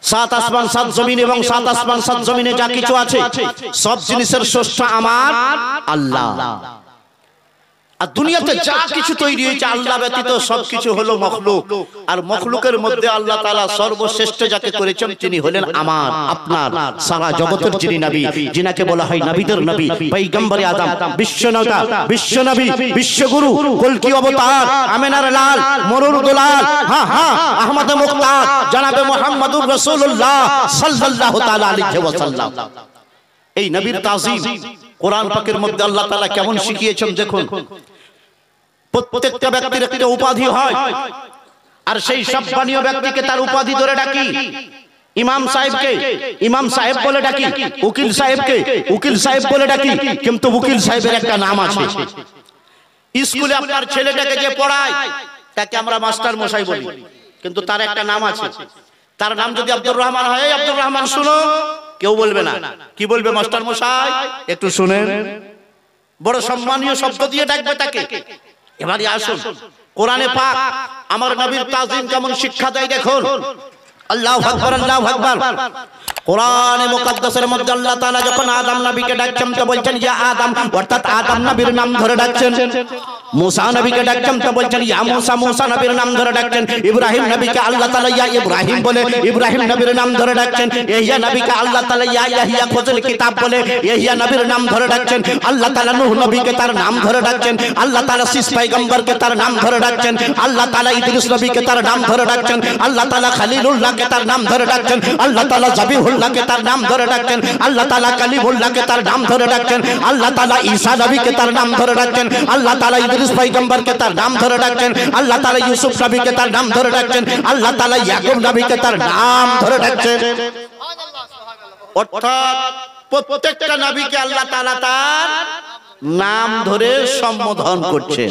সাত আসমান সাত জমিন এবং সাত আসমান সাত জমিনে যা কিছু আছে সব জিনিসের স্রষ্টা আমার আল্লাহ। আর দুনিয়াতে যা কিছু তৈরি হয়েছে আল্লাহ ব্যতীত সবকিছু হলো মখলুক। আর মখলুকের মধ্যে আল্লাহ তাআলা সর্বশ্রেষ্ঠ যাকে করেছেন তিনি হলেন আমার আপনার সারা জগতের যিনি নবী, যিনাকে বলা হয় নবীদের নবী, পয়গম্বরে আদম, বিশ্বনেতা, বিশ্বনবী, বিশ্বগুরু, কলকি অবতার, আমেনার লাল, মরুর দুলাল, আহমদ মুখতার, জনাবে মুহাম্মদুর রাসূলুল্লাহ সাল্লাল্লাহু তাআলা আলাইহি ওয়াসাল্লাম। এই নবীর তাজিম কোরআন পাকের মধ্যে আল্লাহ তাআলা কেমন শিখিয়েছেন দেখুন। প্রত্যেকটা ব্যক্তির একটা উপাধি হয়, আর সেই সম্মানীয় ব্যক্তিকে তার উপাধি ধরে ডাকি। ইমাম সাহেবকে ইমাম সাহেব বলে ডাকি, উকিল সাহেবকে উকিল সাহেব বলে ডাকি, কিন্তু উকিল সাহেবের একটা নাম আছে। স্কুলে আপনার ছেলেটাকে যে পড়ায় তাকে আমরা মাস্টার মশাই বলি, কিন্তু তার একটা নাম আছে। তার নাম যদি আব্দুর রহমান হয়, আব্দুর রহমান শুনো, কেউ বলবে না। কি বলবে? মাস্টার মশাই। একটু শুনেন, বড় সম্মানীয় শব্দ দিয়ে ডাকবে তাকে। এবারে আসুন কোরআনে পাক আমার নবীর তাজিম কেমন শিক্ষা দেয় দেখুন। আল্লাহু আকবার, আল্লাহু আকবার। কোরআনে মুকদ্দাসের মধ্যে আল্লাহ তাআলা যখন আদম নবীকে ডাকছেন তো বলছেন ইয়া আদম, অর্থাৎ আদম নবীর নাম ধরে ডাকছেন। মুসা নবীকে ডাকছেন তো বলছেন ইয়া মুসা, মুসা নবীর নাম ধরে ডাকছেন। ইব্রাহিম নবীকে আল্লাহ তাআলা ইয়া ইব্রাহিম বলে ইব্রাহিম নবীর নাম ধরে ডাকছেন। ইহইয়া নবীকে আল্লাহ তাআলা ইয়া ইয়াহইয়া খুযুল কিতাব বলে ইহইয়া নবীর নাম ধরে ডাকছেন। আল্লাহ তাআলা নূহ নবীকে তার নাম ধরে ডাকছেন। আল্লাহ তাআলা শীষ পয়গম্বরকে তার নাম ধরে ডাকছেন। আল্লাহ তাআলা ইদ্রিস নবীকে তার নাম ধরে ডাকছেন। আল্লাহ তাআলা খলিলুল্লাহকে তার নাম ধরে ডাকছেন। আল্লাহ তাআলা জাবিহুল্লাহকে তার নাম ধরে ডাকছেন। আল্লাহ তাআলা কালিমুল্লাহকে তার নাম ধরে ডাকছেন। আল্লাহ তাআলা ঈসা নবীকে তার নাম ধরে ডাকছেন। আল্লাহ তাআলা ইদ্রিস পয়গম্বরকে তার নাম ধরে ডাকছেন। আল্লাহ তাআলা ইউসুফ নবীকে তার নাম ধরে ডাকছেন। আল্লাহ তাআলা ইয়াকুব নবীকে তার নাম ধরে ডাকছেন। অর্থাৎ প্রত্যেকটা নবীকে আল্লাহ তাআলা তার নাম ধরে সম্বোধন করছেন,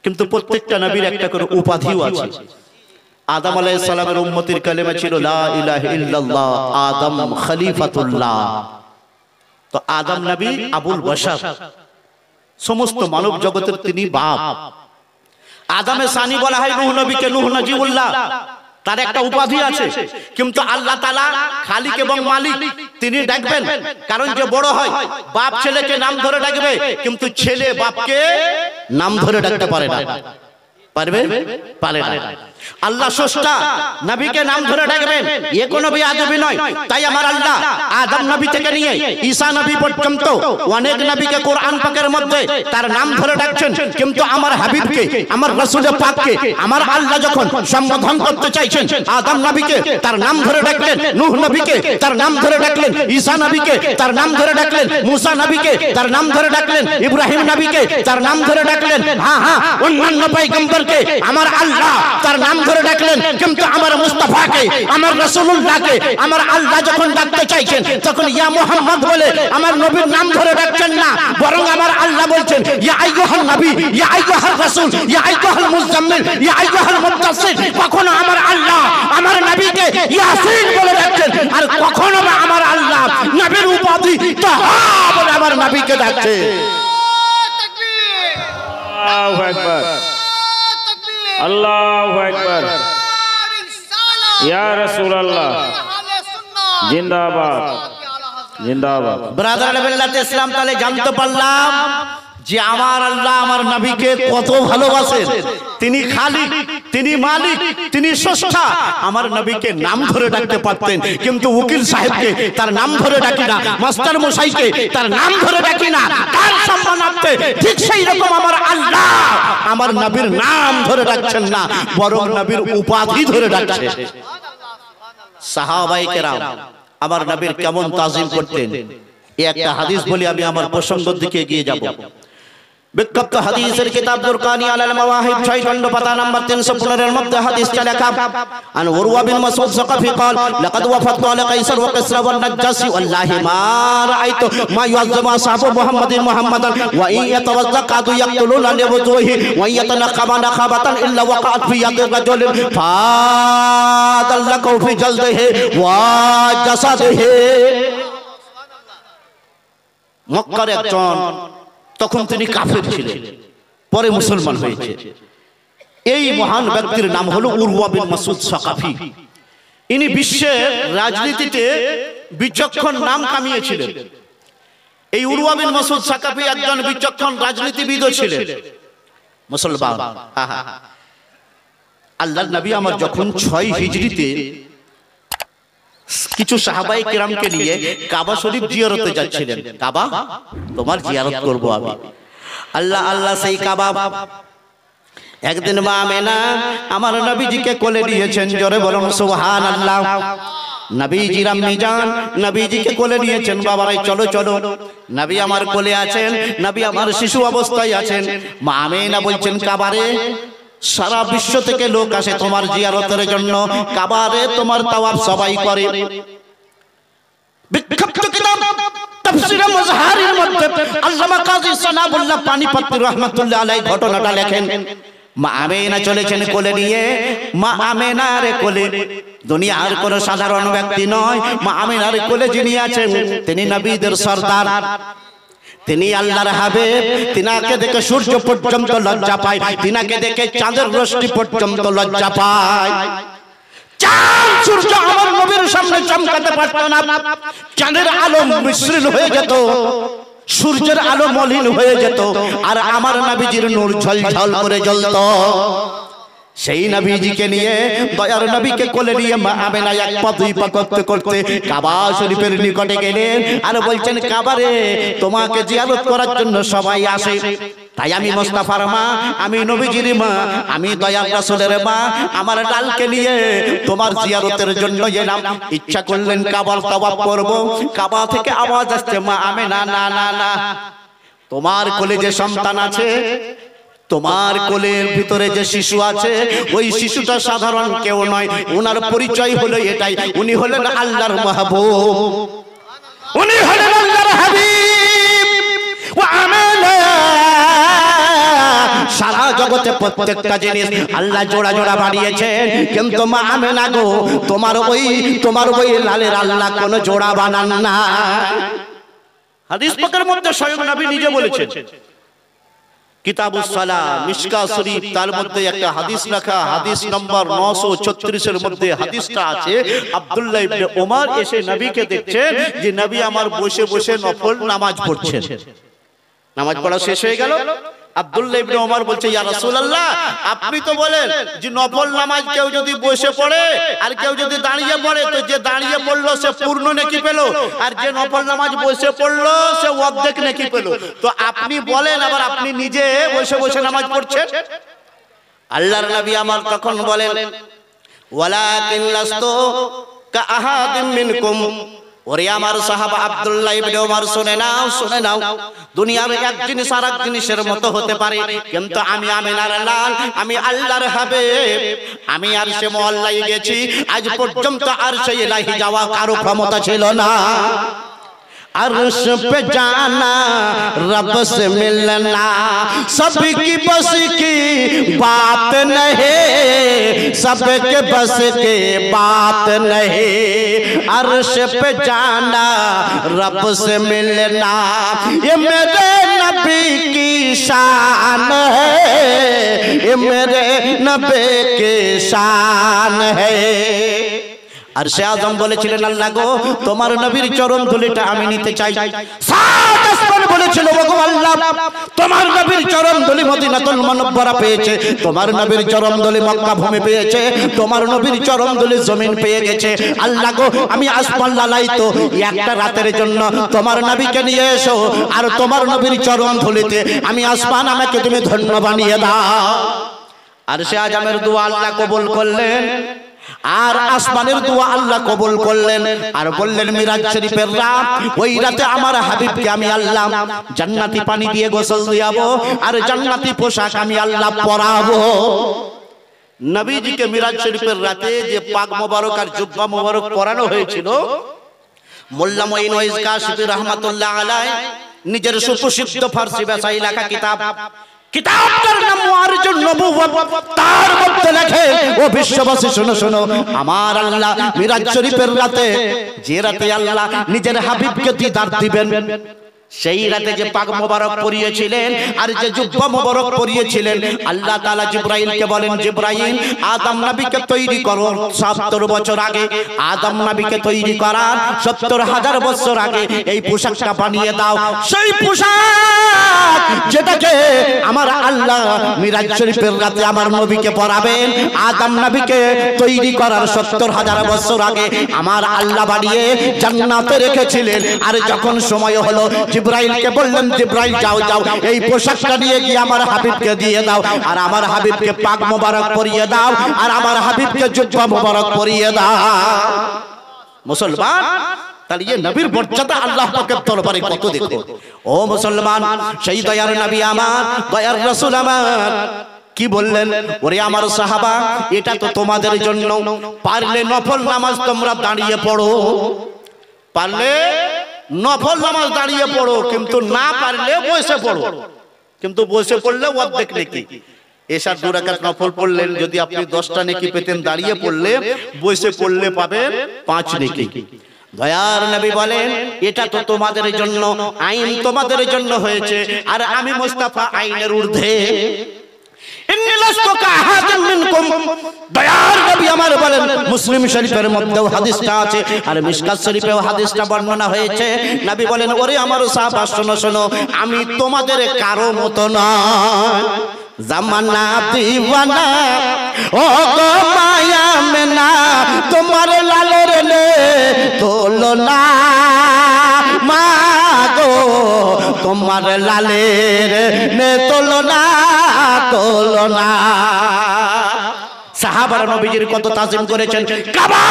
কিন্তু প্রত্যেকটা নবীর একটা করে উপাধিও আছে। আদম আলাইহিস সালামের উম্মতের কালেমা ছিল লা ইলাহা ইল্লাল্লাহ, আদম খলিফাতুল্লাহ। তো আদম নবী আবুল বশর, সমস্ত মানব জগতের তিনি বাপ। আদমে সানি বলা হয় নূহ নবীকে, নূহ নজিবুল্লাহ, তার একটা উপাধি আছে। কিন্তু আল্লাহ তাআলা খালিক এবং মালিক তিনি ডাকবেন, কারণ যে বড় হয় বাপ ছেলেকে নাম ধরে ডাকবে, কিন্তু ছেলে বাপকে নাম ধরে ডাকতে পারে না। পারবে? পারে না। আল্লাহ স্রষ্টা, নবীকে নাম ধরে ডাকবেন, এ কোনো বেয়াদবি নয়। তাই আমার আল্লাহ আদম নবী থেকে নিয়ে ঈসা নবী পর্যন্ত অনেক নবীকে কোরআন পাকের মধ্যে তার নাম ধরে ডাকছেন, কিন্তু আমার হাবিবকে, আমার রাসূল পাককে আমার আল্লাহ যখন সম্বোধন করতে চাইছেন, আদম নবীকে তার নাম ধরে ডাকলেন, নূহ নবীকে তার নাম ধরে ডাকলেন, ঈসা নবীকে তার নাম ধরে ডাকলেন, মুসা নবীকে তার নাম ধরে ডাকলেন, ইব্রাহিম নবীকে তার নাম ধরে ডাকলেন। অন্যান্য পয়গম্বরকে আমার আল্লাহ তার নাম ধরে ডাকলেন, কিন্তু আমার মুস্তাফাকে, আমার রাসূলুল্লাহকে আমার আল্লাহ যখন ডাকতে চাইছেন তখন ইয়া মুহাম্মদ বলে আমার নবীর নাম ধরে ডাকছেন না, বরং আমার আল্লাহ বলছেন ইয়া আইয়ুহান নবী, ইয়া আইয়ুহার রাসূল, ইয়া আইয়ুহাল মুজাম্মিল, ইয়া আইয়ুহাল মুদাসসির। কখনো আমার আল্লাহ আমার নবীকে ইয়াসিন বলে ডাকছেন, আর কখনো বা আমার আল্লাহ নবীর উপাধি তাহা বলে আমার নবীকে ডাকছে। আল্লাহু আকবার, আল্লাহু আকবার, ইয়া রাসূলুল্লাহ জিন্দাবাদ, জিন্দাবাদ। ব্রাদার আলহামদুলিল্লাহ ইসলাম, তাহলে জানতে পারলাম যে আমার আল্লাহ আমার নবীকে কত ভালোবাসেন। তিনি খালিক, তিনি মালিক, তিনি স্রষ্টা। আমার নবীকে নাম ধরে ডাকতে পারতেন, কিন্তু উকিল সাহেবকে তার নাম ধরে ডাকি না, মাস্টার মশাইকে তার নাম ধরে ডাকি না, তার সম্মানার্থে। ঠিক সেই রকম আমার আল্লাহ আমার নবীর নাম ধরে ডাকছেন না, বরং নবীর উপাধি ধরে ডাকছেন। সাহাবায়ে কেরাম আমার নবীর কেমন তাজিম করতেন, এই একটা হাদিস বলি, আমি আমার প্রসঙ্গের দিকে এগিয়ে যাব। বিখ্যাত হাদিসের কিতাব বুরকানি আলাল মাওয়াহিব 6 খণ্ড পাতা নাম্বার 315 এর মধ্যে হাদিসটা লেখা। আন উরওয়া বিন মাসউদ সাকাফি قال لقد وفدت على قيصر وقسرى والنجاشي والله ما رايت ما يعظم اصحاب محمد محمدا وان يتوزق قد يقتلون لوجهه وان يتنقب نقبه الا وقعت في يد الرجل فادلكوا في جلده وجسده। মক্কার একজন, তখন তিনি কাফের ছিলেন, পরে মুসলমান হয়েছে। এই মহান ব্যক্তির নাম হলো উরওয়া বিন মাসউদ সাকাফি। ইনি বিশ্বের রাজনীতিতে বিচক্ষণ নাম কামিয়েছিলেন। এই উরওয়া বিন মাসউদ সাকাফি একজন বিচক্ষণ রাজনীতিবিদও ছিলেন, মুসলমান। আল্লাহর নবী আমার যখন 6 হিজরিতে কিছু সাহাবায়ে কেরামকে নিয়ে কাবা শরীফ জিয়ারতে যাচ্ছিলেন, কাবা তোমার জিয়ারত করব আমি, আল্লাহ আল্লাহ সেই কাবা। একদিন মা আমেনা আমার নবীজিকে কোলে নিয়েছেন, জোরে বলুন সুবহানাল্লাহ। নবীজির আম্মি জান নবীজিকে কোলে নিয়েছেন, বাবারাই চলো চলো। নবী আমার কোলে আছেন, নবী আমার শিশু অবস্থায় আছেন। মা আমেনা বলছেন, কাবারে সারা বিশ্ব থেকে লোক আসে তোমার জিয়ারতের জন্য, কাবারে তোমার তাওয়াফ সবাই করে। বিখ্যাত কিতাব তাফসীরে মুজহারির মধ্যে আল্লামা কাজী সানাউল্লাহ পানিপত্তি রাহমাতুল্লাহ আলাইহি ঘটনাটা লেখেন। মা আমেনা চলেছেন কোলে নিয়ে, মা আমেনার কোলে দুনিয়ার কোন সাধারণ ব্যক্তি নয়, মা আমেনার কোলে যিনি আছেন তিনি নবীদের সরদার, তিনি আল্লাহর হাবিব। তিনাকে দেখে সূর্য পর্যন্ত লজ্জা পায়, তিনাকে দেখে চাঁদের রশ্মি পর্যন্ত লজ্জা পায়। চাঁদ সূর্য আমার নবীর সামনে চমকাতে পারত না, চাঁদের আলো মিশ্রিত হয়ে যেত, সূর্যের আলো মলিন হয়ে যেত, আর আমার নবীজির নূর ঝলঝল করে জ্বলতো। সেই নবীজিকে নিয়ে দয়ার নবীকে কোলে নিয়ে মা আমেনা এক পা দুই পা করতে করতে কাবা শরীফের নিকটে গেলেন, আর বলছেন, কাবারে তোমাকে জিয়ারত করার জন্য সবাই আসে, তাই আমি মুস্তাফার মা, আমি নবীজির মা, আমি দয়ার রাসূলের মা, আমার লালকে নিয়ে তোমার জিয়ারতের জন্য এলাম। ইচ্ছা করলেন কাবার তাওয়াফ করব, কাবা থেকে আওয়াজ আসছে, মা আমেনা না না না, তোমার কোলে যে সন্তান আছে, তোমার কোলের ভিতরে যে শিশু আছে, ওই শিশুটা সাধারণ কেউ নয়, ওনার পরিচয় হলো এটাই, উনি হলেন আল্লাহর মাহবুব, উনি হলেন আল্লাহর হাবিব। ওয়া আমানা সারা জগতে প্রত্যেকটা জিনিস আল্লাহ জোড়া জোড়া বানিয়েছেন, কিন্তু মা আমেনা গো তোমার ওই লালের আল্লাহ কোন জোড়া বানান না। হাদিস পাকের মধ্যে স্বয়ং নবী নিজে বলেছেন, কিতাবুস সালাহ মিশকা শরীফ, তার মধ্যে একটা হাদিস লেখা, হাদিস নম্বর 936 এর মধ্যে হাদিসটা আছে। আব্দুল্লাহ ইবনে ওমর এসে নবীকে দেখছেন যে নবী আমার বসে বসে নফল নামাজ পড়ছেন। নামাজ পড়া শেষ হয়ে গেল, আব্দুল্লাহ ইবনে ওমর বলছে, ইয়া রাসূলুল্লাহ, আপনি তো বলেন যে নফল নামাজ কেউ যদি বসে পড়ে আর কেউ যদি দাঁড়িয়ে পড়ে, তো যে দাঁড়িয়ে পড়লো সে পূর্ণ নেকি পেল, আর যে নফল নামাজ বসে পড়লো সে অর্ধেক নেকি পেল, তো আপনি বলেন আবার আপনি নিজে বসে বসে নামাজ পড়ছেন? আল্লাহর নবী আমার তখন বলেন, ওয়ালাকিন লাস্তু কা আহাদিম মিনকুম, ওরে আমার সাহাবা আব্দুল্লাহ ইবনে ওমর শুনে নাও, দুনিয়ার এক জিনিস আর এক জিনিসের মতো হতে পারে, কিন্তু আমি আমিনার লাল, আমি আল্লাহর হাবিব, আমি আরশে মুআল্লায় গেছি, আজ পর্যন্ত আরশে ইলাহি যাওয়া কারো ক্ষমতা ছিল না। अर्श पे जाना रब से मिलना सबकी बस की बात नहीं, सबके बस की बात नहीं। अर्श पे जाना रब से मिलना ये मेरे नबी की शान है, ये मेरे नबी की शान है। আরশে আযম বলেছিলেন, আল্লাহ গো তোমার নবীর চরণ ধুলিটা আমি নিতে চাই। সাত আসমান বলেছিল, ওগো আল্লাহ তোমার নবীর চরণ ধুলি মদিনাতুল মুনাওয়ারা পেয়েছে, তোমার নবীর চরণ ধুলি মক্কা ভূমি পেয়েছে, তোমার নবীর চরণ ধুলি জমিন পেয়ে গেছে। আল্লাহ গো আমি আসমান লালাইতো একটা রাতের জন্য, তোমার নবীকে নিয়ে এসো, আর তোমার নবীর চরণ ধুলিতে আমি আসমান আমাকে তুমি ধন্য বানিয়ে দাও। আরশে আযমের দোয়া আল্লাহ কবুল করলেন, আর আসমানের দোয়া আল্লাহ কবুল করলেন, আর বললেন মিরাজ শরীফের রাত, ওই রাতে আমার হাবিবকে আমি আল্লাহ জান্নাতি পানি দিয়ে গোসল দিয়াবো, আর জান্নাতি পোশাক আমি আল্লাহ পরাবো। নবীজিকে মিরাজ শরীফের রাতে যে পাক মোবারক আর জুব্বা মোবারক পরানো হয়েছিল, মোল্লা মঈন ওয়াইজ কাশিফি রাহমাতুল্লাহ আলাইহি নিজের সুপ্রসিদ্ধ ফারসি ভাষায় লেখা কিতাবটার নাম মুআরিজুন নবুওয়াত, তার মধ্যে লেখে, ও বিশ্ববাসী শোনো শোনো, আমার আল্লাহ মিরাজ শরীফের রাতে, যে রাতে আল্লাহ নিজের হাবিবকে দিদার দিবেন, সেই রাতে যে পাক মোবারক পরিয়েছিলেন আর যে জুব্বা মোবারক পরিয়েছিলেন, আল্লাহ তাআলা জিবরাইলকে বলেন, জিবরাইল আদম নবীকে তৈরি করো 70 বছর আগে, আদম নবীকে তৈরি করার 70,000 বছর আগে এই পোশাকটা বানিয়ে দাও। সেই পোশাক যেটাকে আমার আল্লাহ মিরাজ শরীফের রাতে আমার নবীকে পরাবেন, আদম নবীকে তৈরি করার 70,000 বছর আগে আমার আল্লাহ বানিয়ে জান্নাতে রেখেছিলেন। আর যখন সময় হলো জিবরাইলকে বললেন, জিবরাইল যাও যাও এই পোশাকটা নিয়ে গিয়ে আমার হাবিবকে দিয়ে দাও, আর আমার হাবিবকে পাক মোবারক পরিয়ে দাও, আর আমার হাবিবকে জুব্বা মোবারক পরিয়ে দাও। মুসলমান, তাহলে এই নবীর মর্যাদা আল্লাহ পাকের দরবারে কত দেখো। ও মুসলমান, সেই দয়ার নবী আমার, দয়ার রাসূল আমার কি বললেন, ওরে আমার সাহাবা, এটা তো তোমাদের জন্য, পারলে নফল নামাজ তোমরা দাঁড়িয়ে পড়ো, পারলে নফল নামাজ দাঁড়িয়ে পড়ো, কিন্তু না পারলে বসে পড়ো। কিন্তু বসে পড়লে অর্ধেক নেকি, এশার 2 রাকাত নফল পড়লেন যদি আপনি 10টা নেকি পেতেন, দাঁড়িয়ে পড়লে বসে পড়লে পাবেন 5 নেকি। দয়ার নবী বলেন, এটা তো তোমাদের জন্য, আইন তোমাদের জন্য হয়েছে, আর আমি মুস্তাফা আইনের ঊর্ধ্বে। দয়ার নবী আমার বলেন, মুসলিম শরীফের মধ্যেও হাদিসটা আছে আর মিশকাত শরীফেও হাদিসটা বর্ণনা হয়েছে। নবী বলেন, ওরে আমার সাহাবা শোনো শোনো, আমি তোমাদের কারো মতো নয়। জামানা দিওয়ানা ও গো মায়া মেনা, তোমার লালের নে তুলনা, মা গো তোমার লালের নে তুলনা তুলনা। সাহাবারা নবীজির কত তাজিম করেছেন, কাবা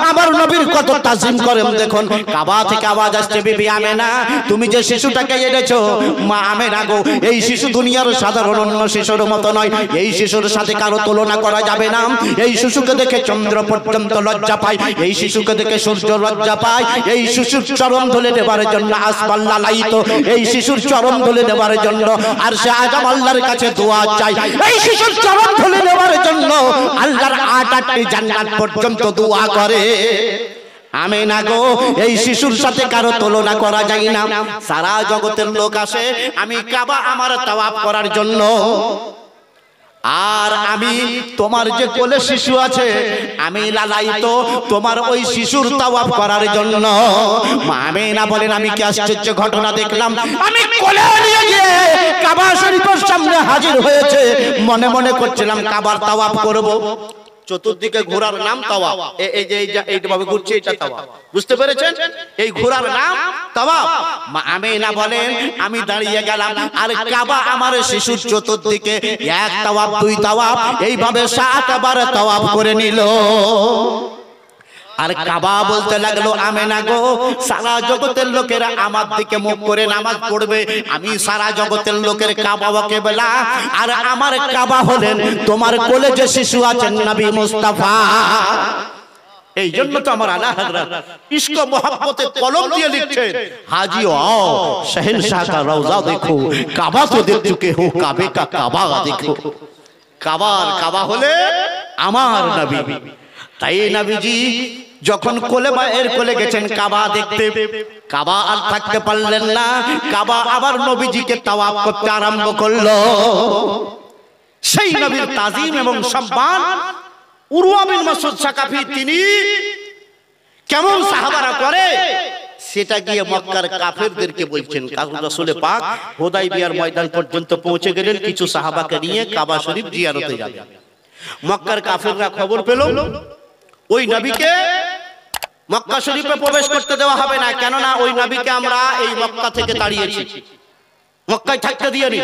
আমার নবীর কত তাজিম করেন। দেখুন কাবা থেকে আওয়াজ আসছে, বিবি আমেনা তুমি যে শিশুটাকে এনেছো, মা আমেনা গো এই শিশু দুনিয়ার সাধারণ অন্য শিশুর মতো নয়, এই শিশুর সাথে কারো তুলনা করা যাবে না। এই শিশুকে দেখে চন্দ্র পর্যন্ত লজ্জা পায়, এই শিশুকে দেখে সূর্য লজ্জা পায়, এই শিশুর চরণ ধুলে দেবার জন্য আসমান লালায়িত, এই শিশুর চরণ ধুলে দেবার জন্য আর সে আজম আল্লাহর কাছে দোয়া চাই, এই শিশুর চরণ ধুলে দেবার জন্য আল্লাহর 8টি জান্নাত পর্যন্ত দোয়া করে। আমেনা গো এই শিশুর সাথে কারো তুলনা করা যায় না। সারা জগতের লোক আসে আমি কাবা আমার তাওয়াফ করার জন্য, আর আমি তোমার যে কোলে শিশু আছে আমি লালায়িত তোমার ওই শিশুর তাওয়াফ করার জন্য। মা আমেনা বলেন, আমি কি আশ্চর্য ঘটনা দেখলাম, আমি কোলে নিয়ে গিয়ে কাবা শরীফের সামনে হাজির হয়েছে, মনে মনে করছিলাম কাবার তাওয়াফ করব। চতুর্দিকে ঘোরার নাম তাওয়াফ, এই যে এইভাবে ঘুরছে এটা তাওয়াফ, বুঝতে পেরেছেন? এই ঘোরার নাম তাওয়াফ। মা আমেনা বলেন, আমি দাঁড়িয়ে গেলাম আর কাবা আমার শিশুর চতুর্দিকে 1 তাওয়াফ 2 তাওয়াফ এইভাবে 7 বার তাওয়াফ করে নিল। আর কাবা বলতে লাগলো, আমেনা গো সারা জগতের লোকেরা আমার দিকে মুখ করে নামাজ পড়বে, আমি সারা জগতের লোকের কাবাকে বেলা, আর আমার কাবা হলেন তোমার কোলে যে শিশু আছেন নবী মুস্তাফা। এই জন্য তো আমার আলা হযরত ইশক মোহাব্বতের কলম দিয়ে লিখছেন, হাজি आओ शहंशाह का रौजा देखो, काबा तो देख चुके हो, काबे का काबा देखो। কাবার কাবা হলে আমার নবী। তাই নবীজি যখন কোলে মায়ের কোলে গেছেন কাবা দেখতে, কাবা আর থাকতে পারলেন না, কাবা আবার নবীজিকে তাওয়াফ করতে আরম্ভ করলো। সেই নবীর তাজিম এবং সম্মান উরওয়া বিন মাসউদ সাকাফি তিনি কেমন সাহাবারা করে সেটা গিয়ে মক্কার কাফেরদেরকে বলছেন। রাসূল পাক হুদায়বিয়ার ময়দান পর্যন্ত পৌঁছে গেলেন, কিছু সাহাবাকে নিয়ে কাবা শরীফ জিয়ারতে যাবেন। মক্কার কাফেররা খবর পেল ওই নবীকে মক্কা শরীফে প্রবেশ করতে দেওয়া হবে না, কেননা ওই নবীকে আমরা এই মক্কা থেকে তাড়িয়েছি, মক্কায় থাকতে দিইনি।